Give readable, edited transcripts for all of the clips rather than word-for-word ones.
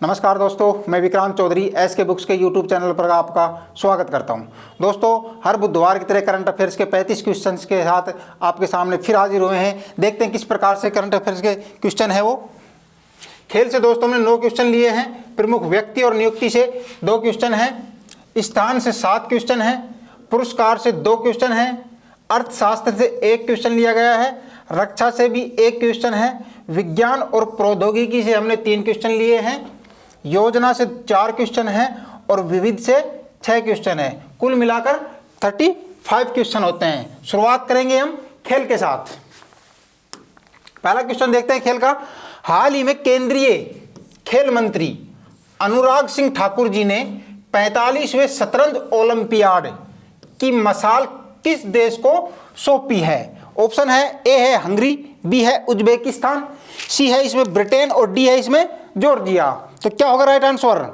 नमस्कार दोस्तों, मैं विक्रांत चौधरी एसके बुक्स के यूट्यूब चैनल पर आपका स्वागत करता हूं। दोस्तों, हर बुधवार की तरह करंट अफेयर्स के 35 क्वेश्चंस के साथ आपके सामने फिर हाजिर हुए हैं। देखते हैं किस प्रकार से करंट अफेयर्स के क्वेश्चन है वो। खेल से दोस्तों हमने 9 क्वेश्चन लिए हैं। प्रमुख व्यक्ति और नियुक्ति से 2 क्वेश्चन हैं, स्थान से 7 क्वेश्चन हैं, पुरस्कार से 2 क्वेश्चन हैं, अर्थशास्त्र से 1 क्वेश्चन लिया गया है, रक्षा से भी 1 क्वेश्चन है, विज्ञान और प्रौद्योगिकी से हमने 3 क्वेश्चन लिए हैं, योजना से 4 क्वेश्चन हैं और विविध से 6 क्वेश्चन है। कुल मिलाकर 35 क्वेश्चन होते हैं। शुरुआत करेंगे हम खेल के साथ। पहला क्वेश्चन देखते हैं खेल का। हाल ही में केंद्रीय खेल मंत्री अनुराग सिंह ठाकुर जी ने 45वें शतरंज ओलंपियाड की मशाल किस देश को सौंपी है? ऑप्शन है, ए है हंगरी, बी है उज्बेकिस्तान, सी है इसमें ब्रिटेन और डी है इसमें जॉर्जिया। तो क्या होगा right answer?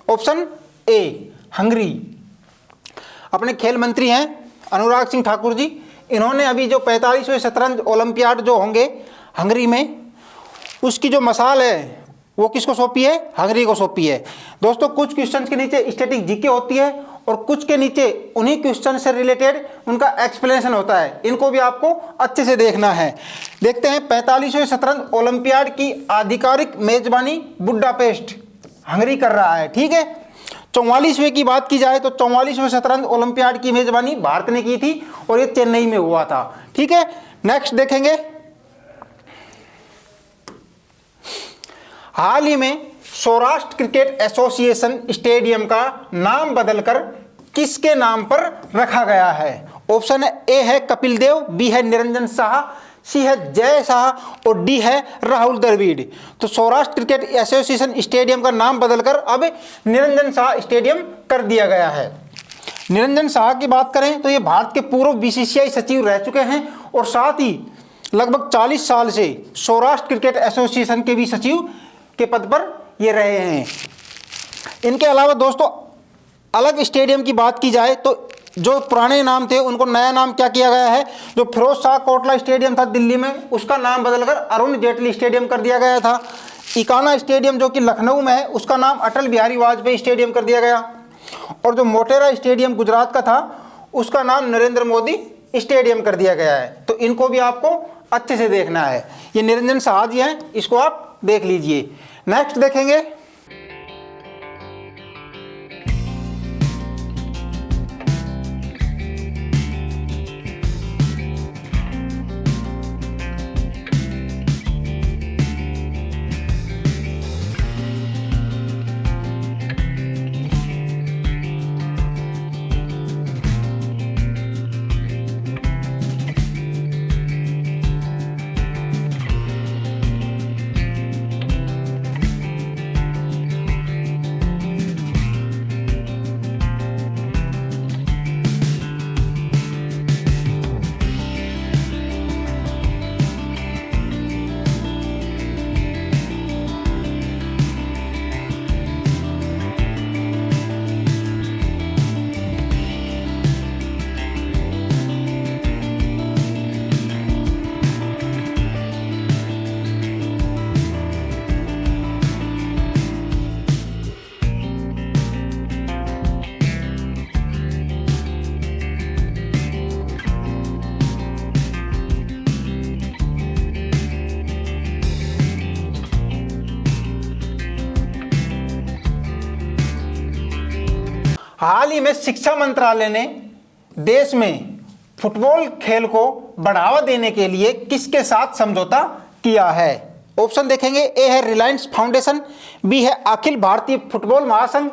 Option A Hungary. अपने खेल मंत्री हैं अनुराग सिंह ठाकुर जी। इन्होंने अभी जो 45वें शतरंज ओलंपियाड जो होंगे हंगरी में, उसकी जो मशाल है वो किसको सौंपी है? हंगरी को सौंपी है। दोस्तों, कुछ क्वेश्चन के नीचे स्टैटिक जीके होती है और कुछ के नीचे उन्हीं क्वेश्चन से रिलेटेड उनका एक्सप्लेनेशन होता है। इनको भी आपको अच्छे से देखना है। देखते हैं 45वें शतरंज ओलंपियाड की आधिकारिक मेजबानी बुडापेस्ट हंगरी कर रहा है। ठीक है। 44वें की बात की जाए तो 44वें शतरंज ओलंपियाड की मेजबानी भारत ने की थी और ये चेन्नई में हुआ था। ठीक है। नेक्स्ट देखेंगे। हाल ही में सौराष्ट्र क्रिकेट एसोसिएशन स्टेडियम का नाम बदलकर किसके नाम पर रखा गया है? ऑप्शन है, ए है कपिल देव, बी है निरंजन शाह, सी है जय शाह और डी है राहुल द्रविड़। तो सौराष्ट्र क्रिकेट एसोसिएशन स्टेडियम का नाम बदलकर अब निरंजन शाह स्टेडियम कर दिया गया है। निरंजन शाह की बात करें तो ये भारत के पूर्व बीसीसीआई सचिव रह चुके हैं और साथ ही लगभग 40 साल से सौराष्ट्र क्रिकेट एसोसिएशन के भी सचिव के पद पर ये रहे हैं। इनके अलावा दोस्तों अलग स्टेडियम की बात की जाए तो जो पुराने नाम थे उनको नया नाम क्या किया गया है? जो फिरोज शाह कोटला स्टेडियम था दिल्ली में, उसका नाम बदलकर अरुण जेटली स्टेडियम कर दिया गया था। इकाना स्टेडियम जो कि लखनऊ में है, उसका नाम अटल बिहारी वाजपेयी स्टेडियम कर दिया गया। और जो मोटेरा स्टेडियम गुजरात का था, उसका नाम नरेंद्र मोदी स्टेडियम कर दिया गया है। तो इनको भी आपको अच्छे से देखना है। ये निरंजन शाह जी हैं, इसको आप देख लीजिए। नेक्स्ट देखेंगे। हाल ही में शिक्षा मंत्रालय ने देश में फुटबॉल खेल को बढ़ावा देने के लिए किसके साथ समझौता किया है? ऑप्शन देखेंगे। ए है रिलायंस फाउंडेशन, बी है अखिल भारतीय फुटबॉल महासंघ,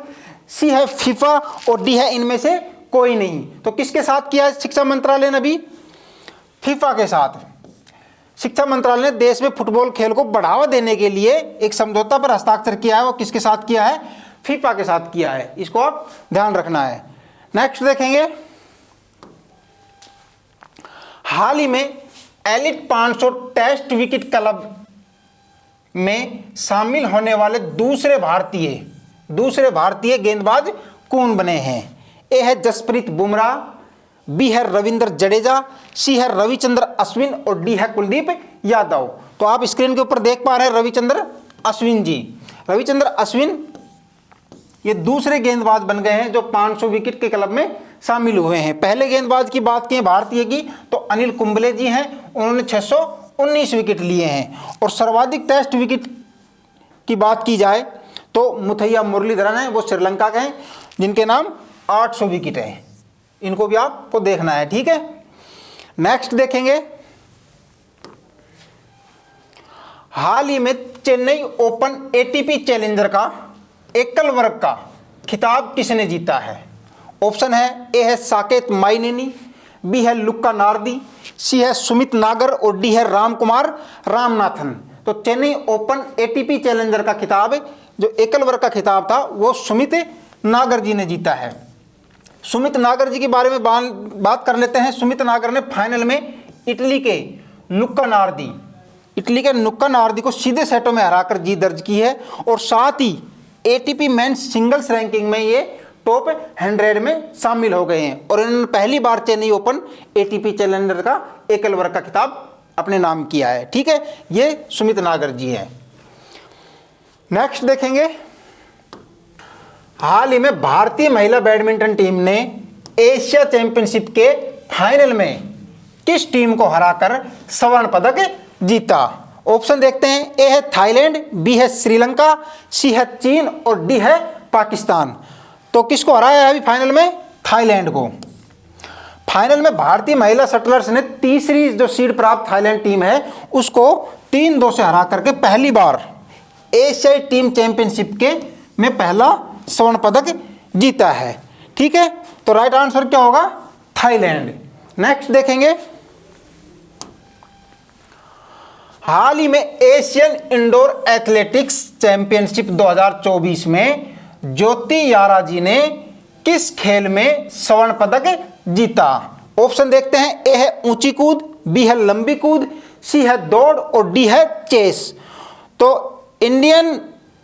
सी है फीफा और डी है इनमें से कोई नहीं। तो किसके साथ किया है शिक्षा मंत्रालय ने? अभी फीफा के साथ शिक्षा मंत्रालय ने देश में फुटबॉल खेल को बढ़ावा देने के लिए एक समझौता पर हस्ताक्षर किया है। वो किसके साथ किया है? फीफा के साथ किया है। इसको आप ध्यान रखना है। नेक्स्ट देखेंगे। हाल ही में एलिट 500 टेस्ट विकेट क्लब में शामिल होने वाले दूसरे भारतीय गेंदबाज कौन बने हैं? ए है जसप्रीत बुमराह, बी है रविंद्र जडेजा, सी है रविचंद्र अश्विन और डी है कुलदीप यादव। तो आप स्क्रीन के ऊपर देख पा रहे हैं रविचंद्र अश्विन जी। रविचंद्र अश्विन ये दूसरे गेंदबाज बन गए हैं जो 500 विकेट के क्लब में शामिल हुए हैं। पहले गेंदबाज की बात की भारतीय की तो अनिल कुंबले जी हैं, उन्होंने 619 विकेट लिए हैं। और सर्वाधिक टेस्ट विकेट की बात की जाए तो मुथैया मुरलीधरन हैं, वो श्रीलंका के हैं, जिनके नाम 800 विकेट हैं। इनको भी आपको देखना है, ठीक है। नेक्स्ट देखेंगे, हाल ही में चेन्नई ओपन एटीपी चैलेंजर का एकल वर्ग का खिताब किसने जीता है? ऑप्शन है, ए है साकेत माइनेनी, बी है लुक्का नार्दी, सी है सुमित नागर और डी है रामकुमार रामनाथन। तो चेन्नई ओपन एटीपी चैलेंजर का खिताब, जो एकल वर्ग का खिताब था, वो सुमित नागर जी ने जीता है। सुमित नागर जी के बारे में बात कर लेते हैं। सुमित नागर ने फाइनल में इटली के नुक्का नार्दी को सीधे सेटों में हराकर जीत दर्ज की है और साथ ही एटीपी मेंस सिंगल्स रैंकिंग में ये टॉप 100 में शामिल हो गए हैं और इन्होंने पहली बार चेन्नई ओपन एटीपी चैलेंजर का एकल वर्ग का खिताब अपने नाम किया है, ठीक है। ये सुमित नागर जी हैं। नेक्स्ट देखेंगे, हाल ही में भारतीय महिला बैडमिंटन टीम ने एशिया चैंपियनशिप के फाइनल में किस टीम को हराकर स्वर्ण पदक जीता? ऑप्शन देखते हैं, ए है थाईलैंड, बी है श्रीलंका, सी है चीन और डी है पाकिस्तान। तो किसको हराया है अभी फाइनल में? थाईलैंड को। फाइनल में भारतीय महिला शटलर्स ने तीसरी जो सीड प्राप्त थाईलैंड टीम है उसको 3-2 से हरा करके पहली बार एशियाई टीम चैंपियनशिप के में पहला स्वर्ण पदक जीता है, ठीक है। तो राइट आंसर क्या होगा? थाईलैंड। नेक्स्ट देखेंगे, हाल ही में एशियन इंडोर एथलेटिक्स चैंपियनशिप 2024 में ज्योति यारा जी ने किस खेल में स्वर्ण पदक जीता? ऑप्शन देखते हैं, ए है ऊंची कूद, बी है लंबी कूद, सी है दौड़ और डी है चेस। तो इंडियन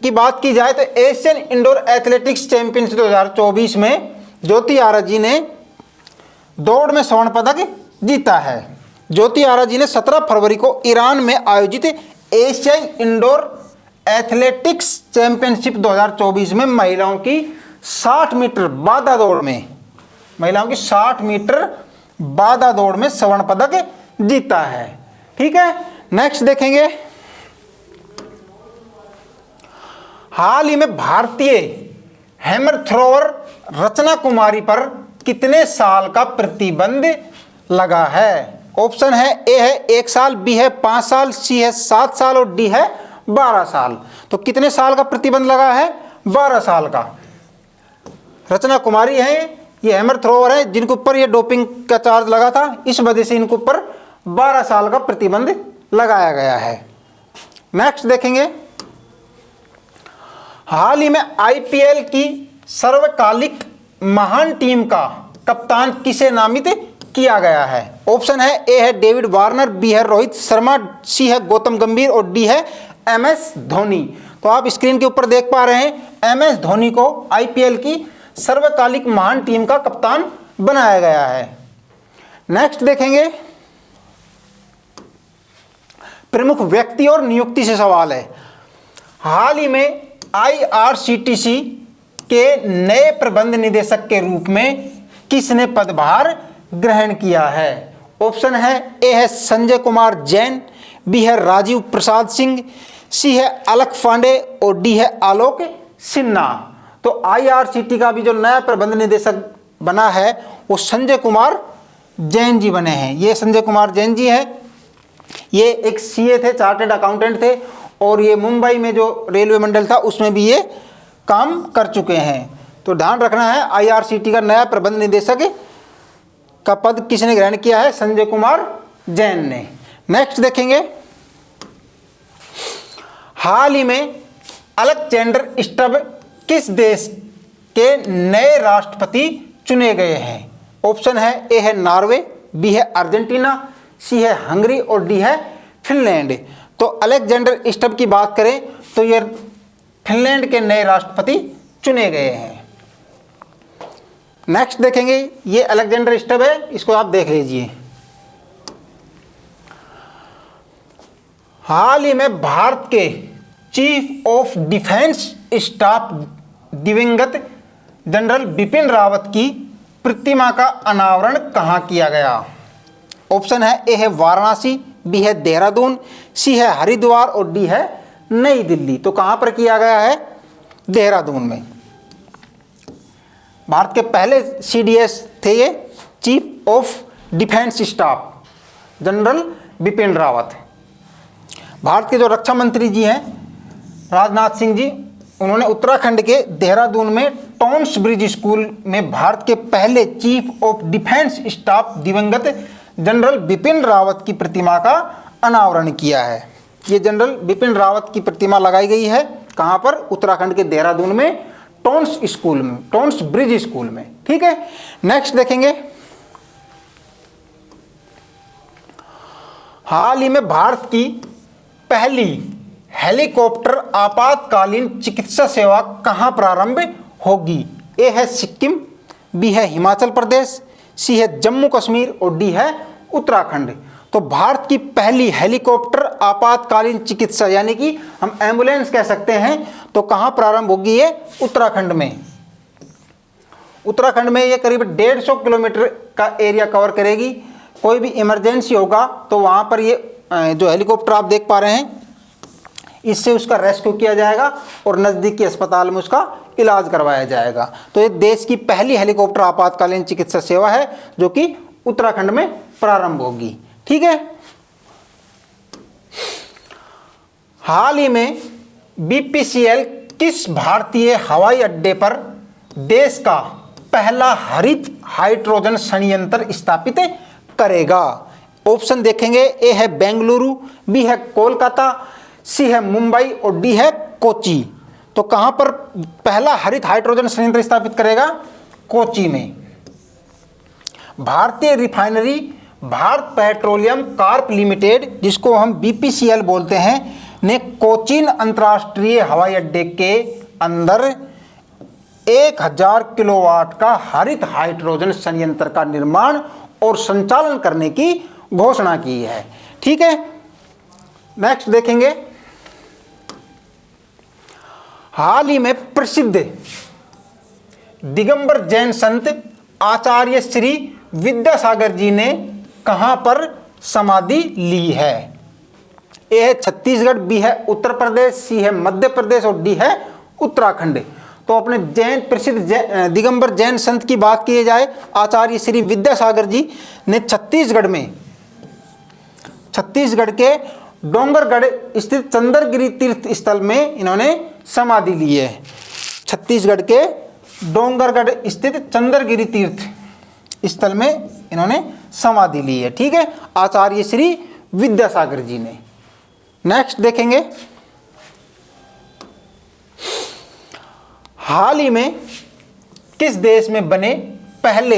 की बात की जाए तो एशियन इंडोर एथलेटिक्स चैंपियनशिप 2024 में ज्योति यारा जी ने दौड़ में स्वर्ण पदक जीता है। ज्योति यारा जी ने 17 फरवरी को ईरान में आयोजित एशियाई इंडोर एथलेटिक्स चैंपियनशिप 2024 में महिलाओं की 60 मीटर बाधा दौड़ में स्वर्ण पदक जीता है, ठीक है। नेक्स्ट देखेंगे, हाल ही में भारतीय हैमर थ्रोअर रचना कुमारी पर कितने साल का प्रतिबंध लगा है? ऑप्शन है, ए है 1 साल, बी है 5 साल, सी है 7 साल और डी है 12 साल। तो कितने साल का प्रतिबंध लगा है? 12 साल का। रचना कुमारी है, ये हैमर थ्रोअर है जिनके ऊपर ये डोपिंग का चार्ज लगा था, इस वजह से इनके ऊपर 12 साल का प्रतिबंध लगाया गया है। नेक्स्ट देखेंगे, हाल ही में आईपीएल की सर्वकालिक महान टीम का कप्तान किसे नामित किया गया है? ऑप्शन है, ए है डेविड वार्नर, बी है रोहित शर्मा, सी है गौतम गंभीर और डी है एमएस धोनी। तो आप स्क्रीन के ऊपर देख पा रहे हैं, एमएस धोनी को आईपीएल की सर्वकालिक महान टीम का कप्तान बनाया गया है। नेक्स्ट देखेंगे, प्रमुख व्यक्ति और नियुक्ति से सवाल है। हाल ही में आईआरसीटीसी के नए प्रबंध निदेशक के रूप में किसने पदभार ग्रहण किया है? ऑप्शन है, ए है संजय कुमार जैन, बी है राजीव प्रसाद सिंह, सी है अलख पांडे और डी है आलोक सिन्हा। तो आईआरसीटी का भी जो नया प्रबंध निदेशक बना है वो संजय कुमार जैन जी बने हैं। ये संजय कुमार जैन जी हैं, ये एक सीए थे, चार्टर्ड अकाउंटेंट थे और ये मुंबई में जो रेलवे मंडल था उसमें भी ये काम कर चुके हैं। तो ध्यान रखना है, आईआरसीटी का नया प्रबंध निदेशक का पद किसने ग्रहण किया है? संजय कुमार जैन ने। नेक्स्ट देखेंगे, हाल ही में अलेक्जेंडर स्टब किस देश के नए राष्ट्रपति चुने गए हैं? ऑप्शन है, ए है नॉर्वे, बी है अर्जेंटीना, सी है हंगरी और डी है फिनलैंड। तो अलेक्जेंडर स्टब की बात करें तो ये फिनलैंड के नए राष्ट्रपति चुने गए हैं। नेक्स्ट देखेंगे, ये अलेक्जेंडर स्टब है, इसको आप देख लीजिए। हाल ही में भारत के चीफ ऑफ डिफेंस स्टाफ दिवंगत जनरल बिपिन रावत की प्रतिमा का अनावरण कहाँ किया गया? ऑप्शन है ए है वाराणसी, बी है देहरादून, सी है हरिद्वार और डी है नई दिल्ली। तो कहाँ पर किया गया है? देहरादून में। भारत के पहले CDS थे ये, chief of defence staff general Bipin Rawat. Bharat के जो रक्षा मंत्री जी हैं राजनाथ सिंह जी, उन्होंने उत्तराखंड के देहरादून में टॉन्स ब्रिज स्कूल में भारत के पहले चीफ ऑफ डिफेंस स्टाफ दिवंगत जनरल बिपिन रावत की प्रतिमा का अनावरण किया है। ये जनरल बिपिन रावत की प्रतिमा लगाई गई है कहाँ पर? उत्तराखंड के देहरादून में टॉन्स स्कूल में, टॉन्स ब्रिज स्कूल में। ठीक है, नेक्स्ट देखेंगे। हाल ही में भारत की पहली हेलीकॉप्टर आपातकालीन चिकित्सा सेवा कहां प्रारंभ होगी? ए है सिक्किम, बी है हिमाचल प्रदेश, सी है जम्मू कश्मीर और डी है उत्तराखंड। तो भारत की पहली हेलीकॉप्टर आपातकालीन चिकित्सा यानी कि हम एम्बुलेंस कह सकते हैं, तो कहां प्रारंभ होगी? ये उत्तराखंड में। उत्तराखंड में ये करीब 150 किलोमीटर का एरिया कवर करेगी। कोई भी इमरजेंसी होगा तो वहां पर ये जो हेलीकॉप्टर आप देख पा रहे हैं, इससे उसका रेस्क्यू किया जाएगा और नज़दीकी अस्पताल में उसका इलाज करवाया जाएगा। तो ये देश की पहली हेलीकॉप्टर आपातकालीन चिकित्सा सेवा है जो कि उत्तराखंड में प्रारंभ होगी। ठीक है, हाल ही में BPCL किस भारतीय हवाई अड्डे पर देश का पहला हरित हाइड्रोजन संयंत्र स्थापित करेगा? ऑप्शन देखेंगे। ए है बेंगलुरु, बी है कोलकाता, सी है मुंबई और डी है कोची। तो कहां पर पहला हरित हाइड्रोजन संयंत्र स्थापित करेगा? कोची में। भारतीय refinery Bharat petroleum Corp limited, जिसको हम BPCL बोलते हैं, ने कोचीन अंतर्राष्ट्रीय हवाई अड्डे के अंदर 1000 किलोवाट का हरित हाइड्रोजन संयंत्र का निर्माण और संचालन करने की घोषणा की है। ठीक है, नेक्स्ट देखेंगे। हाल ही में प्रसिद्ध दिगंबर जैन संत आचार्य श्री विद्यासागर जी ने कहां पर समाधि ली है? ए है छत्तीसगढ़, बी है उत्तर प्रदेश, सी है मध्य प्रदेश और डी है उत्तराखंड। तो अपने जैन प्रसिद्ध दिगंबर जैन संत की बात की जाए, आचार्य श्री विद्यासागर जी ने छत्तीसगढ़ के डोंगरगढ़ स्थित चंद्रगिरी तीर्थ स्थल में इन्होंने समाधि ली है। छत्तीसगढ़ के डोंगरगढ़ स्थित चंद्रगिरी तीर्थ स्थल में इन्होंने समाधि ली है। ठीक है, आचार्य श्री विद्यासागर जी ने। नेक्स्ट देखेंगे। हाल ही में किस देश में बने पहले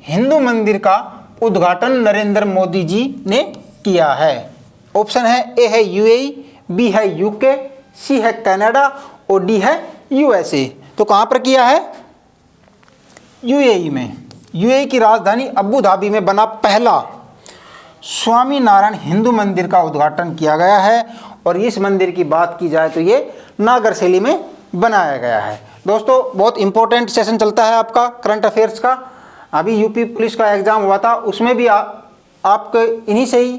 हिंदू मंदिर का उद्घाटन नरेंद्र मोदी जी ने किया है? ऑप्शन है। ए है UAE, बी है UK, सी है कनाडा और डी है USA। तो कहां पर किया है? UAE में। UAE की राजधानी अबू धाबी में बना पहला स्वामी नारायण हिंदू मंदिर का उद्घाटन किया गया है और इस मंदिर की बात की जाए तो ये नागर शैली में बनाया गया है। दोस्तों, बहुत इंपॉर्टेंट सेशन चलता है आपका करंट अफेयर्स का। अभी यूपी पुलिस का एग्जाम हुआ था, उसमें भी आपके इन्हीं से ही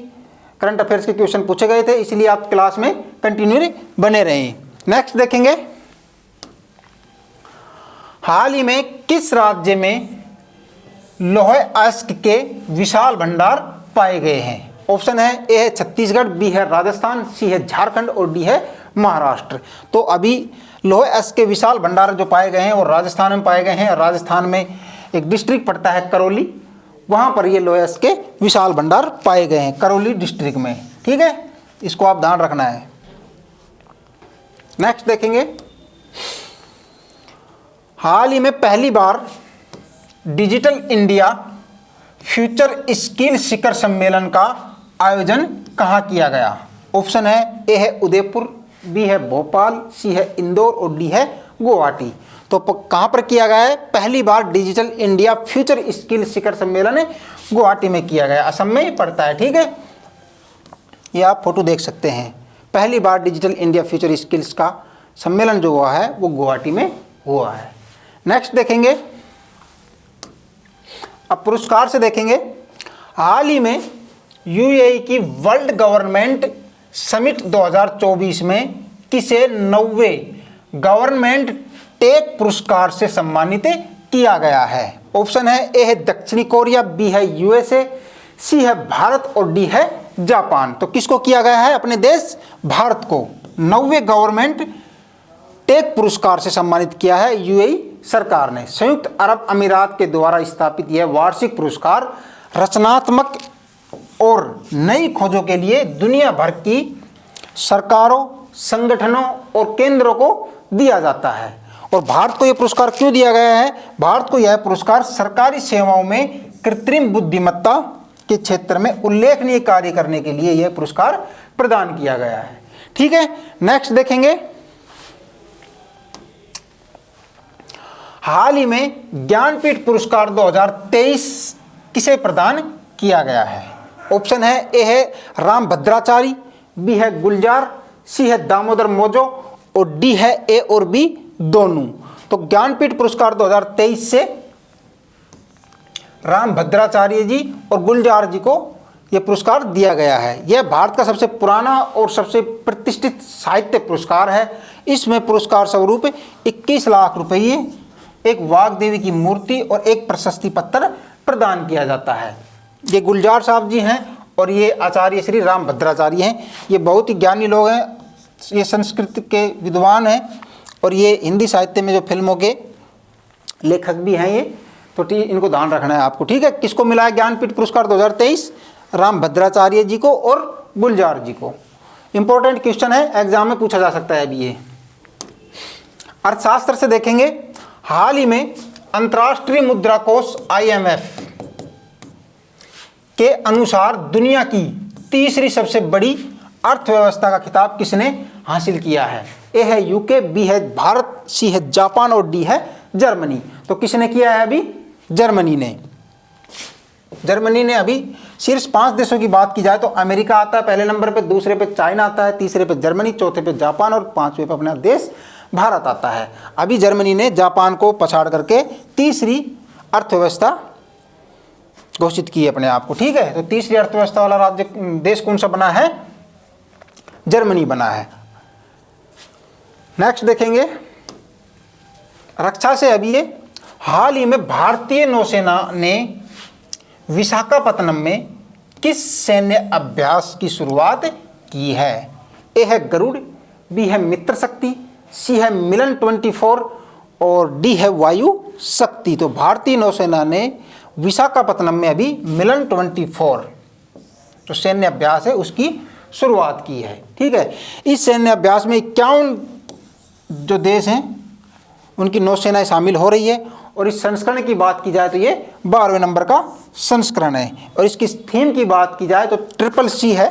करंट अफेयर्स के क्वेश्चन पूछे गए थे, इसलिए आप क्लास में कंटिन्यू बने रहें। नेक्स्ट देखेंगे। हाल ही में किस राज्य में लौह अयस्क के विशाल भंडार पाए गए हैं? ऑप्शन है। ए है छत्तीसगढ़, बी है राजस्थान, सी है झारखंड और डी है महाराष्ट्र। तो अभी लौह अयस्क के विशाल भंडार जो पाए गए हैं वो राजस्थान में पाए गए हैं। राजस्थान में एक डिस्ट्रिक्ट पड़ता है करौली, वहाँ पर ये लौह अयस्क के विशाल भंडार पाए गए हैं, करौली डिस्ट्रिक्ट में। ठीक है, इसको आप ध्यान रखना है। नेक्स्ट देखेंगे। हाल ही में पहली बार डिजिटल इंडिया फ्यूचर स्किल शिखर सम्मेलन का आयोजन कहाँ किया गया? ऑप्शन है। ए है उदयपुर, बी है भोपाल, सी है इंदौर और डी है गुवाहाटी। तो कहाँ पर किया गया है? पहली बार डिजिटल इंडिया फ्यूचर स्किल शिखर सम्मेलन गुवाहाटी में किया गया, असम में ही पड़ता है। ठीक है, ये आप फोटो देख सकते हैं। पहली बार डिजिटल इंडिया फ्यूचर स्किल्स का सम्मेलन जो हुआ है वो गुवाहाटी में हुआ है। नेक्स्ट देखेंगे, अब पुरस्कार से देखेंगे। हाल ही में यूएई की वर्ल्ड गवर्नमेंट समिट 2024 में किसे 90वें गवर्नमेंट टेक पुरस्कार से सम्मानित किया गया है? ऑप्शन है, ए है दक्षिणी कोरिया, बी है यूएसए, सी है भारत और डी है जापान। तो किसको किया गया है? अपने देश भारत को 90वें गवर्नमेंट टेक पुरस्कार से सम्मानित किया है यूएई सरकार ने। संयुक्त अरब अमीरात के द्वारा स्थापित यह वार्षिक पुरस्कार रचनात्मक और नई खोजों के लिए दुनिया भर की सरकारों, संगठनों और केंद्रों को दिया जाता है। और भारत को यह पुरस्कार क्यों दिया गया है? भारत को यह पुरस्कार सरकारी सेवाओं में कृत्रिम बुद्धिमत्ता के क्षेत्र में उल्लेखनीय कार्य करने के लिए यह पुरस्कार प्रदान किया गया है। ठीक है, नेक्स्ट देखेंगे। हाल ही में ज्ञानपीठ पुरस्कार 2023 किसे प्रदान किया गया है? ऑप्शन है, ए है राम भद्राचारी, बी है गुलजार, सी है दामोदर मोजो और डी है ए और बी दोनों। तो ज्ञानपीठ पुरस्कार 2023 से राम भद्राचार्य जी और गुलजार जी को यह पुरस्कार दिया गया है। यह भारत का सबसे पुराना और सबसे प्रतिष्ठित साहित्य पुरस्कार है। इसमें पुरस्कार स्वरूप 21 लाख रुपये, एक वाग्देवी की मूर्ति और एक प्रशस्ति पत्र प्रदान किया जाता है। ये गुलजार साहब जी हैं और ये आचार्य श्री राम भद्राचार्य हैं। ये बहुत ही ज्ञानी लोग हैं, ये संस्कृत के विद्वान हैं और ये हिंदी साहित्य में जो फिल्मों के लेखक भी हैं ये। तो ठीक, इनको ध्यान रखना है आपको। ठीक है, किसको मिला है ज्ञानपीठ पुरस्कार 2023? राम भद्राचार्य जी को और गुलजार जी को। इंपॉर्टेंट क्वेश्चन है, एग्जाम में पूछा जा सकता है अभी ये। अर्थशास्त्र से देखेंगे। हाल ही में अंतर्राष्ट्रीय मुद्रा कोष IMF के अनुसार दुनिया की तीसरी सबसे बड़ी अर्थव्यवस्था का खिताब किसने हासिल किया है? ए है यूके, बी है भारत, सी है जापान और डी है जर्मनी। तो किसने किया है अभी? जर्मनी ने। जर्मनी ने अभी शीर्ष 5 देशों की बात की जाए तो अमेरिका आता है पहले नंबर पे, दूसरे पे चाइना आता है, तीसरे पे जर्मनी, चौथे पे जापान और 5वें पे अपना देश भारत आता है। अभी जर्मनी ने जापान को पछाड़ करके तीसरी अर्थव्यवस्था घोषित की अपने आप को। ठीक है, तो तीसरी अर्थव्यवस्था वाला राज्य देश कौन सा बना है? जर्मनी बना है। नेक्स्ट देखेंगे रक्षा से। अभी ये हाल ही में भारतीय नौसेना ने विशाखापत्तनम में किस सैन्य अभ्यास की शुरुआत की है? ए है गरुड़, बी है मित्र शक्ति, सी है मिलन 24 और डी है वायु शक्ति। तो भारतीय नौसेना ने विशाखापत्तनम में अभी मिलन 24 जो सैन्य अभ्यास है उसकी शुरुआत की है। ठीक है, इस सैन्य अभ्यास में 51 जो देश हैं उनकी नौसेनाएं शामिल हो रही है। और इस संस्करण की बात की जाए तो ये 12वें नंबर का संस्करण है। और इसकी थीम की बात की जाए तो CCC है,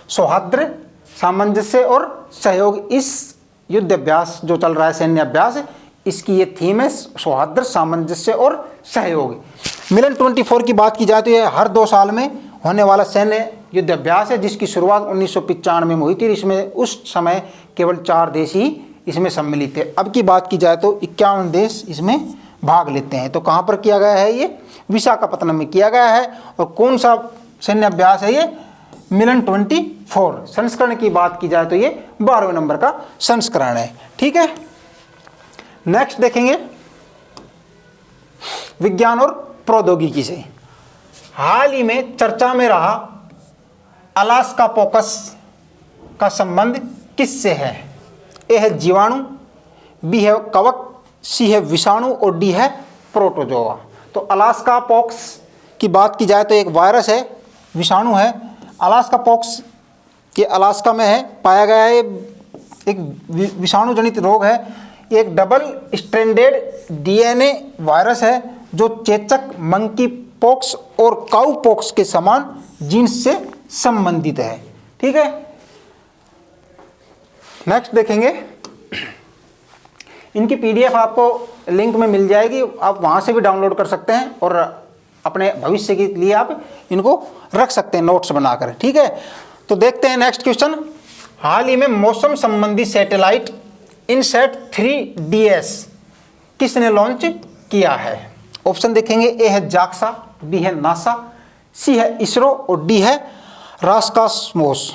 सौहार्द, सामंजस्य और सहयोग। इस युद्ध अभ्यास जो चल रहा है सैन्य अभ्यास, इसकी ये थीम है सौहार्द, सामंजस्य और सहयोग। मिलन 24 की बात की जाए तो ये हर 2 साल में होने वाला सैन्य युद्ध अभ्यास है जिसकी शुरुआत 1995 में हुई थी। इसमें उस समय केवल 4 देश ही इसमें सम्मिलित थे। अब की बात की जाए तो 51 देश इसमें भाग लेते हैं। तो कहाँ पर किया गया है? ये विशाखापत्तनम में किया गया है। और कौन सा सैन्य अभ्यास है ये? मिलन 24। संस्करण की बात की जाए तो ये 12वें नंबर का संस्करण है। ठीक है, नेक्स्ट देखेंगे विज्ञान और प्रौद्योगिकी से। हाल ही में चर्चा में रहा अलास्का पोकस का संबंध किससे है? ए है जीवाणु, बी है कवक, सी है विषाणु और डी है प्रोटोजोआ। तो अलास्का पॉक्स की बात की जाए तो एक वायरस है, विषाणु है। अलास्का पॉक्स ये अलास्का में है, पाया गया है। एक विषाणु जनित रोग है। एक डबल स्ट्रैंडेड DNA वायरस है जो चेचक, मंकी पॉक्स और काउ पॉक्स के समान जीन्स से संबंधित है। ठीक है, नेक्स्ट देखेंगे। इनकी PDF आपको लिंक में मिल जाएगी, आप वहाँ से भी डाउनलोड कर सकते हैं और अपने भविष्य के लिए आप इनको रख सकते हैं नोट्स बनाकर। ठीक है, तो देखते हैं नेक्स्ट क्वेश्चन। हाल ही में मौसम संबंधी सैटेलाइट इनसैट 3DS किसने लॉन्च किया है? ऑप्शन देखेंगे, ए है जाक्सा, बी है नासा, सी है इसरो और डी है रोस्कोसमोस।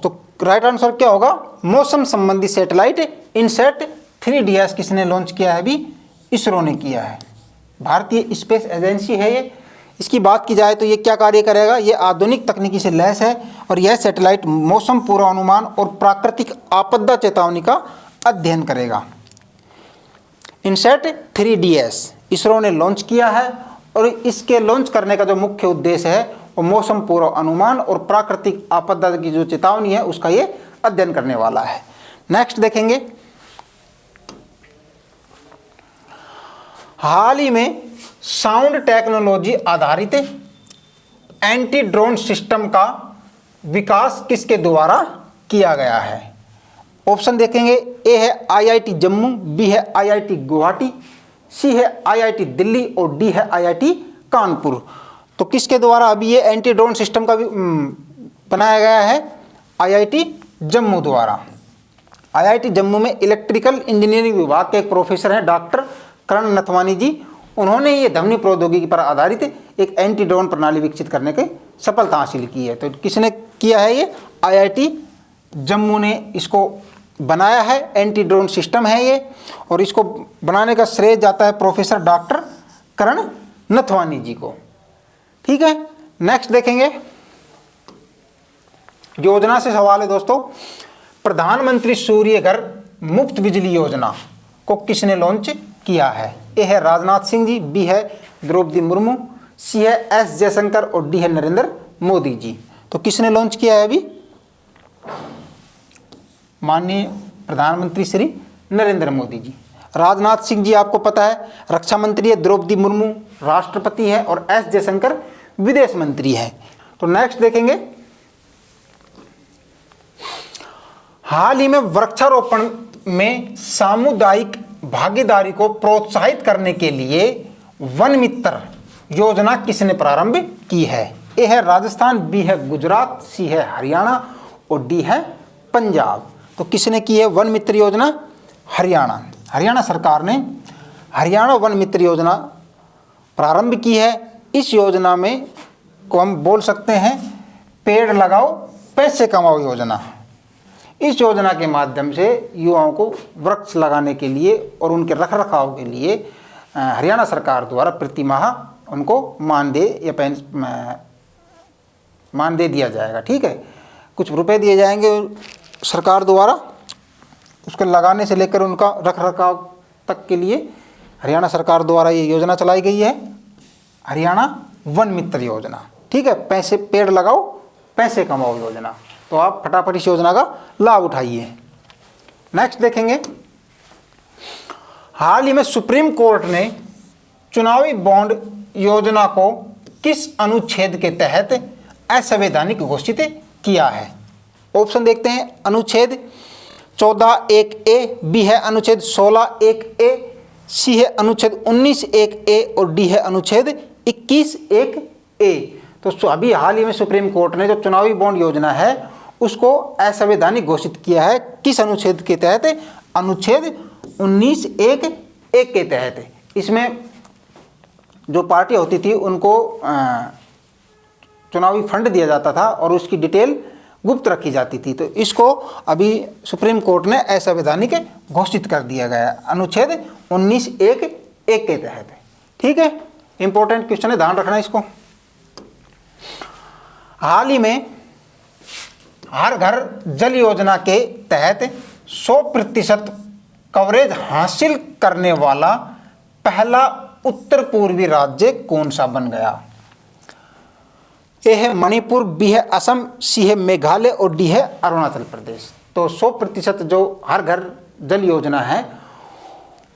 तो राइट आंसर क्या होगा? मौसम संबंधी सैटेलाइट इनसैट 3DS किसने लॉन्च किया है? अभी इसरो ने किया है। भारतीय स्पेस एजेंसी है ये। इसकी बात की जाए तो ये क्या कार्य करेगा? ये आधुनिक तकनीकी से लैस है और यह सैटेलाइट मौसम पूर्वानुमान और प्राकृतिक आपदा चेतावनी का अध्ययन करेगा। इनसैट 3DS इसरो ने लॉन्च किया है और इसके लॉन्च करने का जो मुख्य उद्देश्य है वो मौसम पूर्व अनुमान और प्राकृतिक आपदा की जो चेतावनी है उसका ये अध्ययन करने वाला है। नेक्स्ट देखेंगे, हाल ही में साउंड टेक्नोलॉजी आधारित एंटी ड्रोन सिस्टम का विकास किसके द्वारा किया गया है? ऑप्शन देखेंगे, ए है IIT जम्मू, बी है IIT गुवाहाटी, सी है IIT दिल्ली और डी है IIT कानपुर। तो किसके द्वारा अभी ये एंटी ड्रोन सिस्टम का बनाया गया है? IIT जम्मू द्वारा। IIT जम्मू में इलेक्ट्रिकल इंजीनियरिंग विभाग के एक प्रोफेसर हैं डॉक्टर करण नथवानी जी। उन्होंने ये ध्वनि प्रौद्योगिकी पर आधारित एक एंटी ड्रोन प्रणाली विकसित करने की सफलता हासिल की है। तो किसने किया है? ये IIT जम्मू ने इसको बनाया है। एंटी ड्रोन सिस्टम है ये और इसको बनाने का श्रेय जाता है प्रोफेसर डॉक्टर करण नथवानी जी को। ठीक है, नेक्स्ट देखेंगे, योजना से सवाल है दोस्तों। प्रधानमंत्री सूर्य घर मुफ्त बिजली योजना को किसने लॉन्च किया है? ए है राजनाथ सिंह जी, बी है द्रौपदी मुर्मू, सी है एस जयशंकर और डी है नरेंद्र मोदी जी। तो किसने लॉन्च किया है? अभी माननीय प्रधानमंत्री श्री नरेंद्र मोदी जी। राजनाथ सिंह जी आपको पता है रक्षा मंत्री है, द्रौपदी मुर्मू राष्ट्रपति है और एस जयशंकर विदेश मंत्री है। तो नेक्स्ट देखेंगे, हाल ही में वृक्षारोपण में सामुदायिक भागीदारी को प्रोत्साहित करने के लिए वन मित्र योजना किसने प्रारंभ की है? ए है राजस्थान, बी है गुजरात, सी है हरियाणा और डी है पंजाब। तो किसने की है वन मित्र योजना? हरियाणा सरकार ने हरियाणा वन मित्र योजना प्रारंभ की है। इस योजना में को हम बोल सकते हैं पेड़ लगाओ पैसे कमाओ योजना। इस योजना के माध्यम से युवाओं को वृक्ष लगाने के लिए और उनके रखरखाव के लिए हरियाणा सरकार द्वारा प्रति माह उनको मानदेय या मानदेय दिया जाएगा। ठीक है, कुछ रुपए दिए जाएंगे सरकार द्वारा, उसको लगाने से लेकर उनका रखरखाव तक के लिए हरियाणा सरकार द्वारा ये योजना चलाई गई है, हरियाणा वन मित्र योजना। ठीक है, पैसे पेड़ लगाओ पैसे कमाओ योजना। तो आप फटाफट इस योजना का लाभ उठाइए। नेक्स्ट देखेंगे, हाल ही में सुप्रीम कोर्ट ने चुनावी बॉन्ड योजना को किस अनुच्छेद के तहत असंवैधानिक घोषित किया है? ऑप्शन देखते हैं, अनुच्छेद 14(1)(a), बी है अनुच्छेद 16(1)(a), सी है अनुच्छेद 19(1)(a और डी है अनुच्छेद 21(1)(a। तो अभी हाल ही में सुप्रीम कोर्ट ने जो चुनावी बॉन्ड योजना है उसको असंवैधानिक घोषित किया है। किस अनुच्छेद के तहत? अनुच्छेद 19(1)(a) के तहत। इसमें जो पार्टी होती थी उनको चुनावी फंड दिया जाता था और उसकी डिटेल गुप्त रखी जाती थी। तो इसको अभी सुप्रीम कोर्ट ने असंवैधानिक घोषित कर दिया गया अनुच्छेद 19(1)(a) के तहत। ठीक है, इंपॉर्टेंट क्वेश्चन है, ध्यान रखना इसको। हाल ही में हर घर जल योजना के तहत 100% कवरेज हासिल करने वाला पहला उत्तर पूर्वी राज्य कौन सा बन गया? ए है मणिपुर, बी है असम, सी है मेघालय और डी है अरुणाचल प्रदेश। तो 100% जो हर घर जल योजना है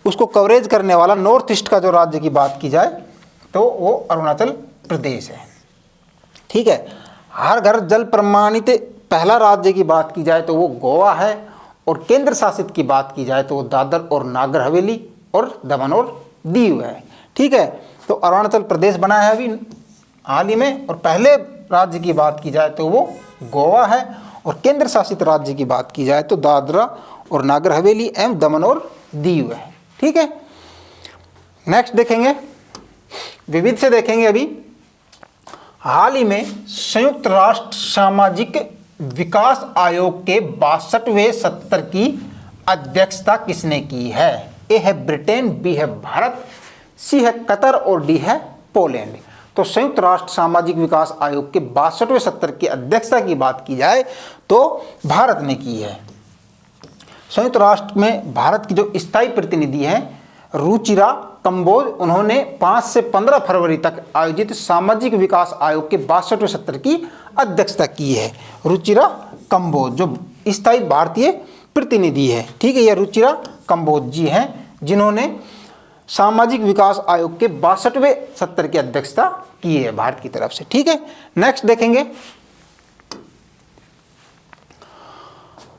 उसको कवरेज करने वाला नॉर्थ ईस्ट का जो राज्य की बात की जाए तो वो अरुणाचल प्रदेश है। ठीक है, हर घर जल प्रमाणित पहला राज्य की बात की जाए तो वो गोवा है और केंद्र शासित की बात की जाए तो वो दादर और नागर हवेली और दमन और दीव है। ठीक है, तो अरुणाचल प्रदेश बना है अभी हाल ही में और पहले राज्य की बात की जाए तो वो गोवा है, और केंद्र शासित राज्य की बात की जाए तो दादरा और नागर हवेली एवं दमन और दीव है। ठीक है, नेक्स्ट देखेंगे, विविध से देखेंगे अभी। हाल ही में संयुक्त राष्ट्र सामाजिक विकास आयोग के 62वें सत्र की अध्यक्षता किसने की है? ए है ब्रिटेन, बी है भारत, सी है कतर और डी है पोलैंड। तो संयुक्त राष्ट्र सामाजिक विकास आयोग के 62वें सत्र की अध्यक्षता की बात की जाए तो भारत ने की है। संयुक्त राष्ट्र में भारत की जो स्थायी प्रतिनिधि हैं रुचिरा कंबोज, उन्होंने 5 से 15 फरवरी तक आयोजित सामाजिक विकास आयोग के 62वें सत्र की अध्यक्षता की है। रुचिरा कंबोज जो स्थायी भारतीय प्रतिनिधि है, ठीक है, यह रुचिरा कंबोज जी हैं जिन्होंने सामाजिक विकास आयोग के 62वें सत्र की अध्यक्षता की है भारत की तरफ से। ठीक है, नेक्स्ट देखेंगे।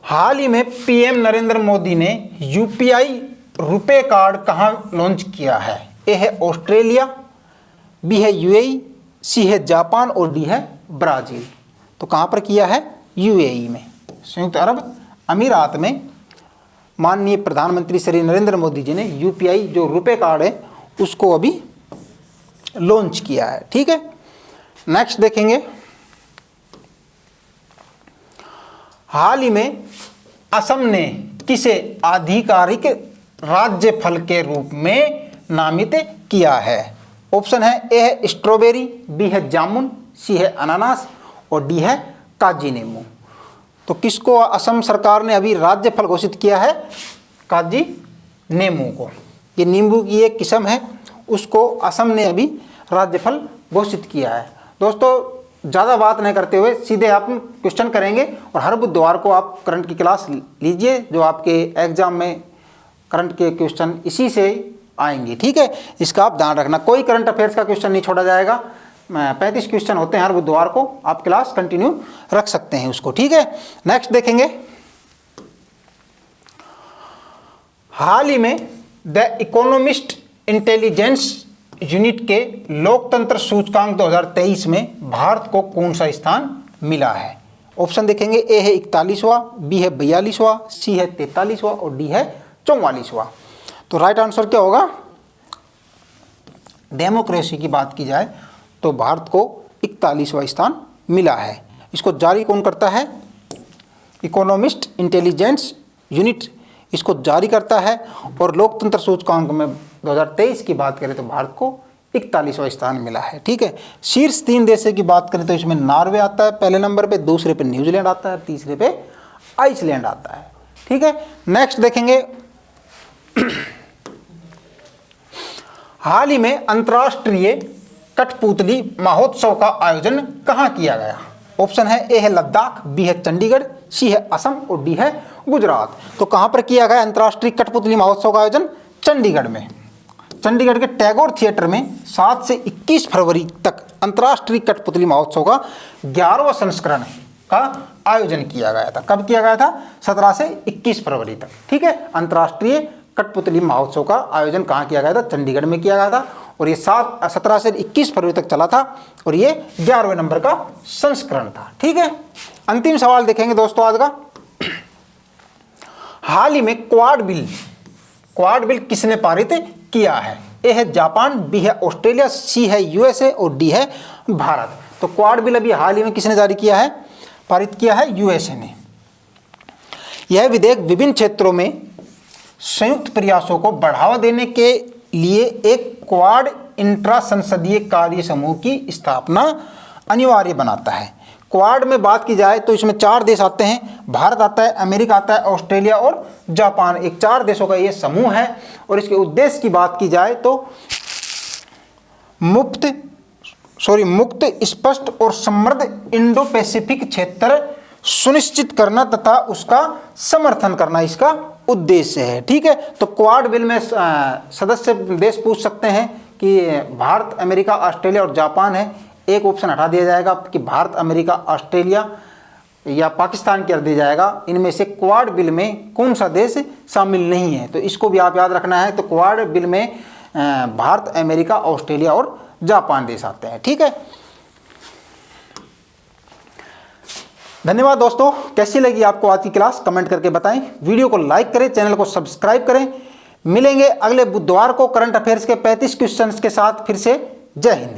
हाल ही में पीएम नरेंद्र मोदी ने यूपीआई रुपे कार्ड कहां लॉन्च किया है? ए है ऑस्ट्रेलिया, बी है यूएई, सी है जापान और डी है ब्राजील। तो कहां पर किया है? यूएई में, संयुक्त अरब अमीरात में माननीय प्रधानमंत्री श्री नरेंद्र मोदी जी ने यूपीआई जो रुपे कार्ड है उसको अभी लॉन्च किया है। ठीक है, नेक्स्ट देखेंगे। हाल ही में असम ने किसे आधिकारिक राज्य फल के रूप में नामित किया है? ऑप्शन है ए है स्ट्रॉबेरी, बी है जामुन, सी है अनानास और डी है काजी नींबू। तो किसको असम सरकार ने अभी राज्य फल घोषित किया है? काजी नींबू को। ये नींबू की एक किस्म है, उसको असम ने अभी राज्य फल घोषित किया है। दोस्तों ज़्यादा बात नहीं करते हुए सीधे आप क्वेश्चन करेंगे, और हर बुधवार को आप करंट की क्लास लीजिए, जो आपके एग्जाम में करंट के क्वेश्चन इसी से आएंगे। ठीक है, इसका आप ध्यान रखना, कोई करंट अफेयर्स का क्वेश्चन नहीं छोड़ा जाएगा। 35 क्वेश्चन होते हैं हर बुधवार को, आप क्लास कंटिन्यू रख सकते हैं उसको। ठीक है, नेक्स्ट देखेंगे। हाल ही में द इकोनॉमिस्ट इंटेलिजेंस यूनिट के लोकतंत्र सूचकांक 2023 में भारत को कौन सा स्थान मिला है? ऑप्शन देखेंगे, ए है 41वां, बी है 42वां, सी है 43वां और डी है 44वां। तो राइट आंसर क्या होगा? डेमोक्रेसी की बात की जाए तो भारत को 41वां स्थान मिला है। इसको जारी कौन करता है? इकोनॉमिस्ट इंटेलिजेंस यूनिट इसको जारी करता है, और लोकतंत्र सूचकांक में 2023 की बात करें तो भारत को 41वां स्थान मिला है। ठीक है, शीर्ष 3 देशों की बात करें तो इसमें नॉर्वे आता है पहले नंबर पे, दूसरे पे न्यूजीलैंड आता है, तीसरे पे आइसलैंड आता है। ठीक है, नेक्स्ट देखेंगे। हाल ही में अंतर्राष्ट्रीय कठपुतली महोत्सव का आयोजन कहाँ किया गया? ऑप्शन है ए है लद्दाख, बी है चंडीगढ़, सी है असम और डी है गुजरात। तो कहाँ पर किया गया अंतर्राष्ट्रीय कठपुतली महोत्सव का आयोजन? चंडीगढ़ में। चंडीगढ़ के टैगोर थिएटर में 7 से 21 फरवरी तक अंतर्राष्ट्रीय कठपुतली महोत्सव का 11वां संस्करण का आयोजन किया गया था। कब किया गया था? 17 से 21 फरवरी तक। ठीक है, अंतर्राष्ट्रीय कठपुतली महोत्सव का आयोजन कहाँ किया गया था? चंडीगढ़ में किया गया था, और ये 17 से 21 फरवरी तक चला था, और ये 11वें नंबर का संस्करण था। ठीक है, अंतिम सवाल देखेंगे दोस्तों आज का। हाल ही में क्वाड बिल किसने पारित किया है? ए है जापान, बी है ऑस्ट्रेलिया, सी है यूएसए और डी है भारत। तो क्वाड बिल अभी हाल ही में किसने जारी किया है? पारित किया है यूएसए ने। यह विधेयक विभिन्न क्षेत्रों में संयुक्त प्रयासों को बढ़ावा देने के लिए एक क्वाड इंट्रा संसदीय कार्य समूह की स्थापना अनिवार्य बनाता है। क्वाड में बात की जाए तो इसमें 4 देश आते हैं, भारत आता है, अमेरिका आता है, ऑस्ट्रेलिया और जापान। एक 4 देशों का ये समूह है, और इसके उद्देश्य की बात की जाए तो मुक्त, स्पष्ट और समृद्ध इंडो पैसिफिक क्षेत्र सुनिश्चित करना तथा उसका समर्थन करना इसका उद्देश्य है। ठीक है, तो क्वाड बिल में सदस्य देश पूछ सकते हैं कि भारत, अमेरिका, ऑस्ट्रेलिया और जापान है। एक ऑप्शन हटा दिया जाएगा कि भारत, अमेरिका, ऑस्ट्रेलिया या पाकिस्तान कर दिया जाएगा। इनमें से क्वाड बिल में कौन सा देश शामिल नहीं है, तो इसको भी आप याद रखना है। तो क्वाड बिल में भारत, अमेरिका, ऑस्ट्रेलिया और जापान देश आते हैं। ठीक है, धन्यवाद दोस्तों। कैसी लगी आपको आज की क्लास कमेंट करके बताएं। वीडियो को लाइक करें, चैनल को सब्सक्राइब करें। मिलेंगे अगले बुधवार को करंट अफेयर्स के 35 क्वेश्चंस के साथ फिर से। जय हिंद।